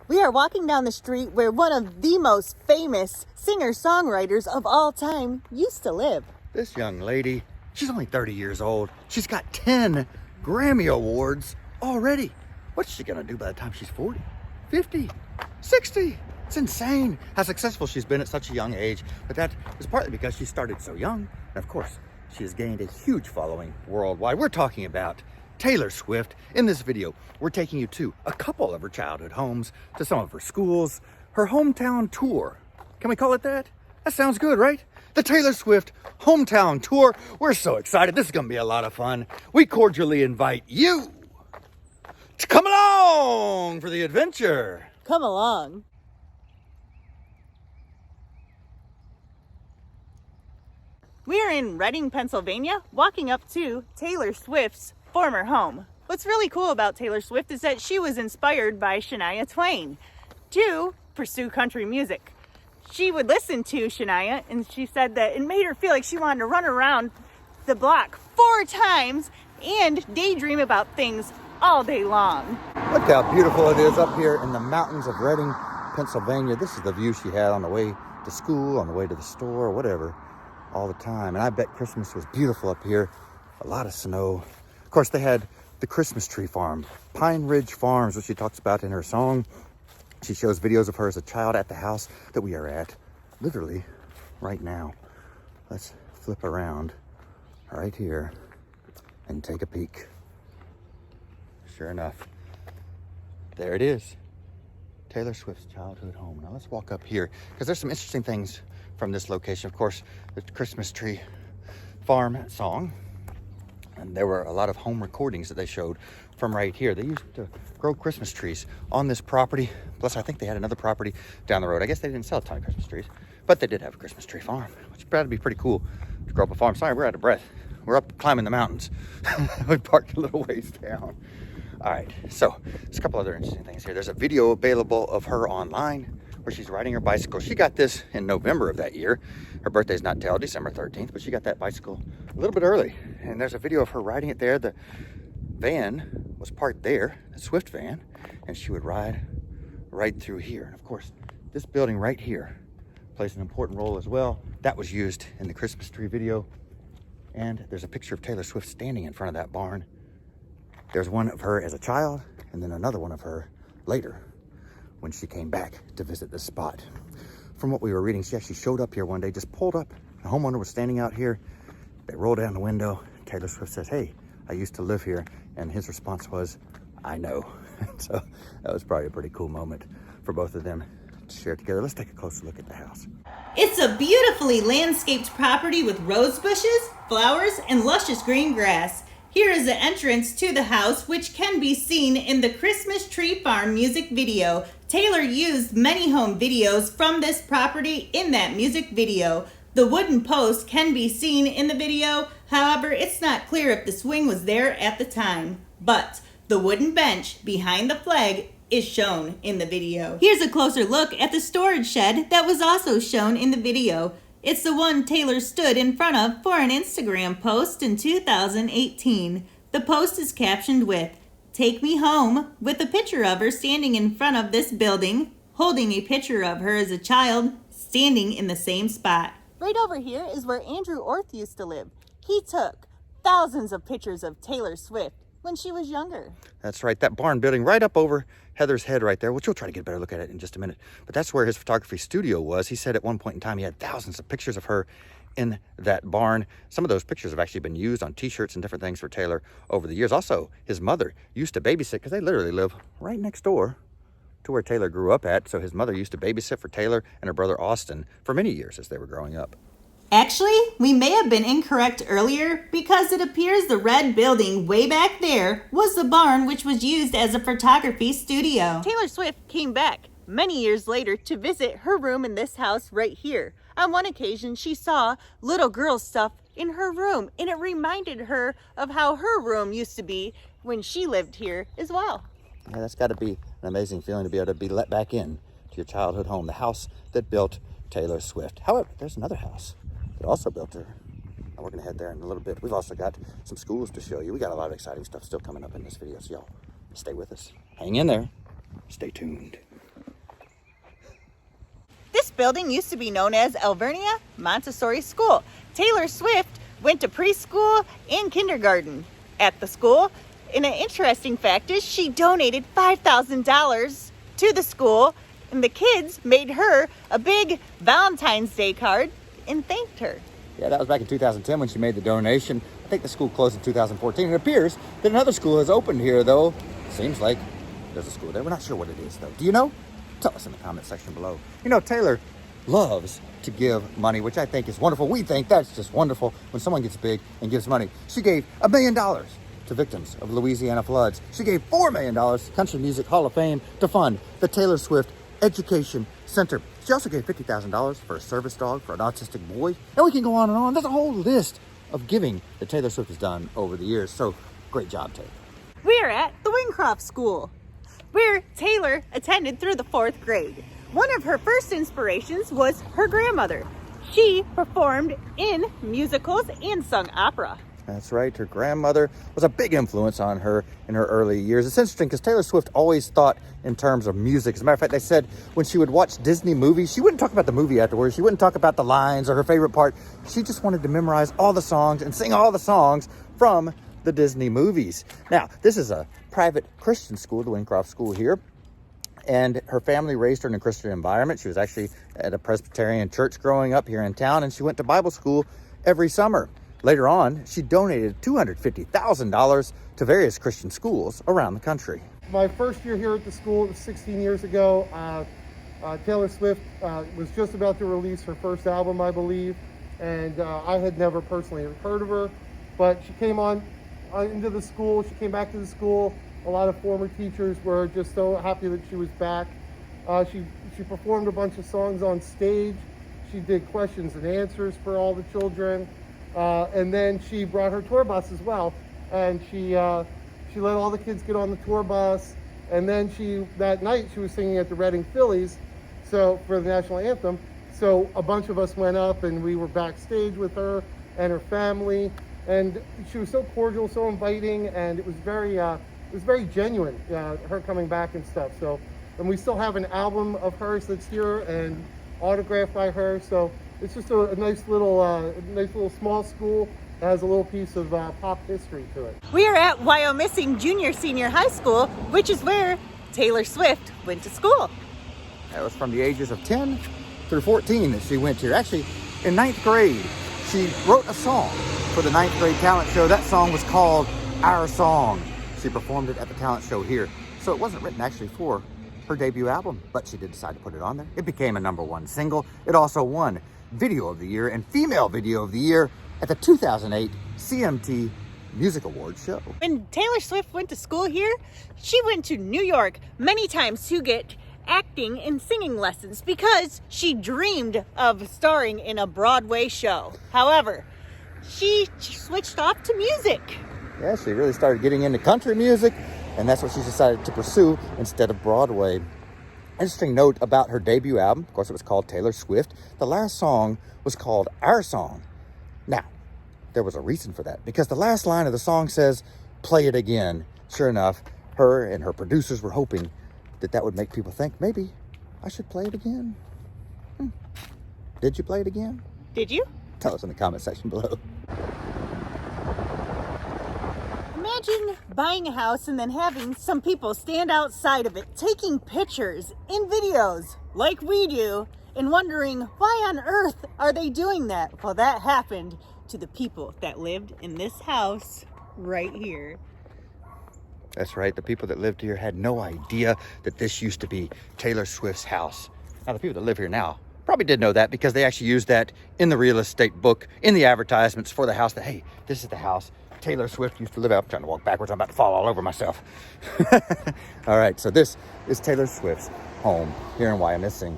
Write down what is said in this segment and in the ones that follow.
We are walking down the street where one of the most famous singer-songwriters of all time used to live. This young lady, she's only 30 years old. She's got 10 Grammy Awards already. What's she gonna do by the time she's 40, 50, 60? It's insane how successful she's been at such a young age, but that is partly because she started so young. And of course, she has gained a huge following worldwide. We're talking about Taylor Swift. In this video, we're taking you to a couple of her childhood homes, to some of her schools, her hometown tour. Can we call it that? That sounds good, right? The Taylor Swift hometown tour. We're so excited. This is gonna be a lot of fun. We cordially invite you to come along for the adventure. Come along. We are in Reading, Pennsylvania, walking up to Taylor Swift's former home. What's really cool about Taylor Swift is that she was inspired by Shania Twain to pursue country music. She would listen to Shania, and she said that it made her feel like she wanted to run around the block 4 times and daydream about things all day long. Look how beautiful it is up here in the mountains of Reading, Pennsylvania. This is the view she had on the way to school, on the way to the store, whatever, all the time. And I bet Christmas was beautiful up here. A lot of snow. Of course, they had the Christmas tree farm, Pine Ridge Farms, which she talks about in her song. She shows videos of her as a child at the house that we are at, literally right now. Let's flip around right here and take a peek. Sure enough, there it is. Taylor Swift's childhood home. Now let's walk up here, because there's some interesting things from this location. Of course, the Christmas tree farm song. And there were a lot of home recordings that they showed from right here. They used to grow Christmas trees on this property. Plus, I think they had another property down the road. I guess they didn't sell a ton of Christmas trees, but they did have a Christmas tree farm, which would be pretty cool to grow up a farm. Sorry, we're out of breath. We're up climbing the mountains. We parked a little ways down. All right, so there's a couple other interesting things here. There's a video available of her online where she's riding her bicycle. She got this in November of that year. Her birthday's not till December 13th, but she got that bicycle a little bit early. And there's a video of her riding it there. The van was parked there, the Swift van, and she would ride right through here. And of course, this building right here plays an important role as well. That was used in the Christmas tree video. And there's a picture of Taylor Swift standing in front of that barn. There's one of her as a child, and then another one of her later when she came back to visit this spot. From what we were reading, she actually showed up here one day, just pulled up. The homeowner was standing out here. They rolled down the window. Taylor Swift says, "Hey, I used to live here." And his response was, "I know." So that was probably a pretty cool moment for both of them to share together. Let's take a closer look at the house. It's a beautifully landscaped property with rose bushes, flowers, and luscious green grass. Here is the entrance to the house, which can be seen in the Christmas Tree Farm music video. Taylor used many home videos from this property in that music video. The wooden post can be seen in the video. However, it's not clear if the swing was there at the time. But the wooden bench behind the flag is shown in the video. Here's a closer look at the storage shed that was also shown in the video. It's the one Taylor stood in front of for an Instagram post in 2018. The post is captioned with, "Take me home," with a picture of her standing in front of this building, holding a picture of her as a child, standing in the same spot. Right over here is where Andrew Orth used to live. He took thousands of pictures of Taylor Swift when she was younger. That's right, that barn building right up over Heather's head right there, which we'll try to get a better look at it in just a minute. But that's where his photography studio was. He said at one point in time he had thousands of pictures of her in that barn. Some of those pictures have actually been used on t-shirts and different things for Taylor over the years. Also, his mother used to babysit, because they literally live right next door to where Taylor grew up at. So his mother used to babysit for Taylor and her brother Austin for many years as they were growing up. Actually, we may have been incorrect earlier, because it appears the red building way back there was the barn which was used as a photography studio. Taylor Swift came back many years later to visit her room in this house right here. On one occasion, she saw little girl stuff in her room, and it reminded her of how her room used to be when she lived here as well. Yeah, that's got to be an amazing feeling to be able to be let back in to your childhood home, the house that built Taylor Swift. However, there's another house that also built her. And we're going to head there in a little bit. We've also got some schools to show you. We got a lot of exciting stuff still coming up in this video, so y'all stay with us. Hang in there. Stay tuned. building used to be known as Alvernia Montessori School. Taylor Swift went to preschool and kindergarten at the school. And an interesting fact is she donated $5,000 to the school, and the kids made her a big Valentine's Day card and thanked her. Yeah, that was back in 2010 when she made the donation. I think the school closed in 2014. It appears that another school has opened here, though. Seems like there's a school there. We're not sure what it is, though. Do you know? Tell us in the comment section below. You know, Taylor loves to give money, which I think is wonderful. We think that's just wonderful when someone gets big and gives money. She gave $1 million to victims of Louisiana floods. She gave $4 million to Country Music Hall of Fame to fund the Taylor Swift Education Center. She also gave $50,000 for a service dog for an autistic boy. And we can go on and on. There's a whole list of giving that Taylor Swift has done over the years. So great job, Taylor. We're at the Wincroft School, where Taylor attended through the 4th grade. One of her first inspirations was her grandmother. She performed in musicals and sung opera. That's right. Her grandmother was a big influence on her in her early years. It's interesting because Taylor Swift always thought in terms of music. As a matter of fact, they said when she would watch Disney movies, she wouldn't talk about the movie afterwards. She wouldn't talk about the lines or her favorite part. She just wanted to memorize all the songs and sing all the songs from the Disney movies. Now, this is a private Christian school, the Wincroft School here. And her family raised her in a Christian environment. She was actually at a Presbyterian church growing up here in town, and she went to Bible school every summer. Later on, she donated $250,000 to various Christian schools around the country. My first year here at the school was 16 years ago. Taylor Swift was just about to release her first album, I believe, and I had never personally heard of her, but she came into the school. She came back to the school. A lot of former teachers were just so happy that she was back. She performed a bunch of songs on stage. She did questions and answers for all the children. And then she brought her tour bus as well, and she let all the kids get on the tour bus. And then that night she was singing at the Reading Phillies, so for the national anthem. So a bunch of us went up and we were backstage with her and her family, and she was so cordial, so inviting, and it was very genuine. Her coming back and stuff. So, and we still have an album of hers that's here and autographed by her. So. It's just a nice little small school that has a little piece of pop history to it. We are at Wyomissing Junior High School, which is where Taylor Swift went to school. That was from the ages of 10 through 14 that she went here. Actually, in 9th grade, she wrote a song for the 9th grade talent show. That song was called Our Song. She performed it at the talent show here. So it wasn't written actually for her debut album, but she did decide to put it on there. It became a #1 single. It also won Video of the Year and Female Video of the Year at the 2008 CMT Music Awards show. When Taylor Swift went to school here, she went to New York many times to get acting and singing lessons because she dreamed of starring in a Broadway show. However, she switched off to music. Yeah, she really started getting into country music, and that's what she decided to pursue instead of Broadway. Interesting note about her debut album. Of course, it was called Taylor Swift. The last song was called Our Song. Now, there was a reason for that, because the last line of the song says, "Play it again." Sure enough, her and her producers were hoping that would make people think, maybe I should play it again. Did you play it again? Did you? Tell us in the comment section below. Imagine buying a house and then having some people stand outside of it taking pictures and videos like we do and wondering why on earth are they doing that? Well, that happened to the people that lived in this house right here. That's right. The people that lived here had no idea that this used to be Taylor Swift's house. Now, the people that live here now probably did know that because they actually used that in the real estate book, in the advertisements for the house, that, hey, this is the house Taylor Swift used to live at. I'm trying to walk backwards. I'm about to fall all over myself. All right, so this is Taylor Swift's home here in Wyomissing.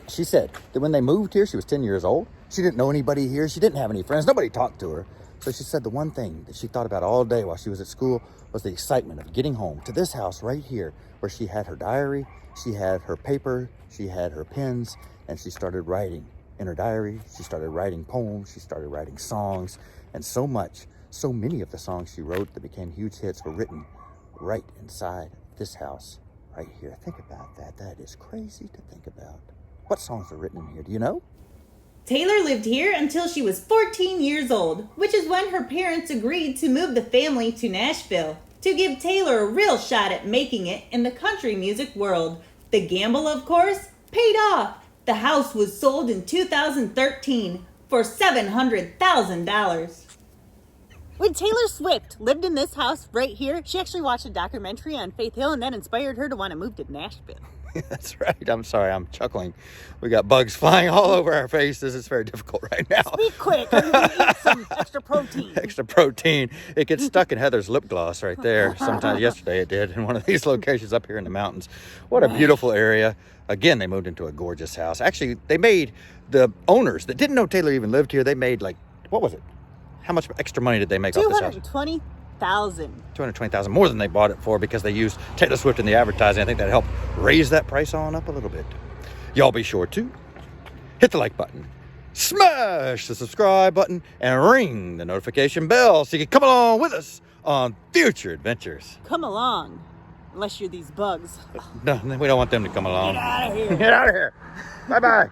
She said that when they moved here, she was 10 years old. She didn't know anybody here. She didn't have any friends. Nobody talked to her. So she said the one thing that she thought about all day while she was at school was the excitement of getting home to this house right here, where she had her diary, she had her paper, she had her pens, and she started writing in her diary. She started writing poems. She started writing songs, and so many of the songs she wrote that became huge hits were written right inside this house right here. Think about that. That is crazy to think about. What songs are written in here? Do you know? Taylor lived here until she was 14 years old, which is when her parents agreed to move the family to Nashville to give Taylor a real shot at making it in the country music world. The gamble, of course, paid off. The house was sold in 2013 for $700,000. When Taylor Swift lived in this house right here, she actually watched a documentary on Faith Hill, and that inspired her to want to move to Nashville. That's right. I'm sorry. I'm chuckling. We got bugs flying all over our faces. It's very difficult right now. Speak quick. I'm going to eat some extra protein. Extra protein. It gets stuck in Heather's lip gloss right there. Sometimes yesterday it did in one of these locations up here in the mountains. What a beautiful area. Again, they moved into a gorgeous house. Actually, they made the owners that didn't know Taylor even lived here. They made like, what was it? How much extra money did they make off this house? $220,000 more than they bought it for because they used Taylor Swift in the advertising. I think that helped raise that price on up a little bit. Y'all be sure to hit the like button, smash the subscribe button, and ring the notification bell so you can come along with us on future adventures. Come along, unless you're these bugs. No, we don't want them to come along. Get out of here. Get out of here. Bye-bye.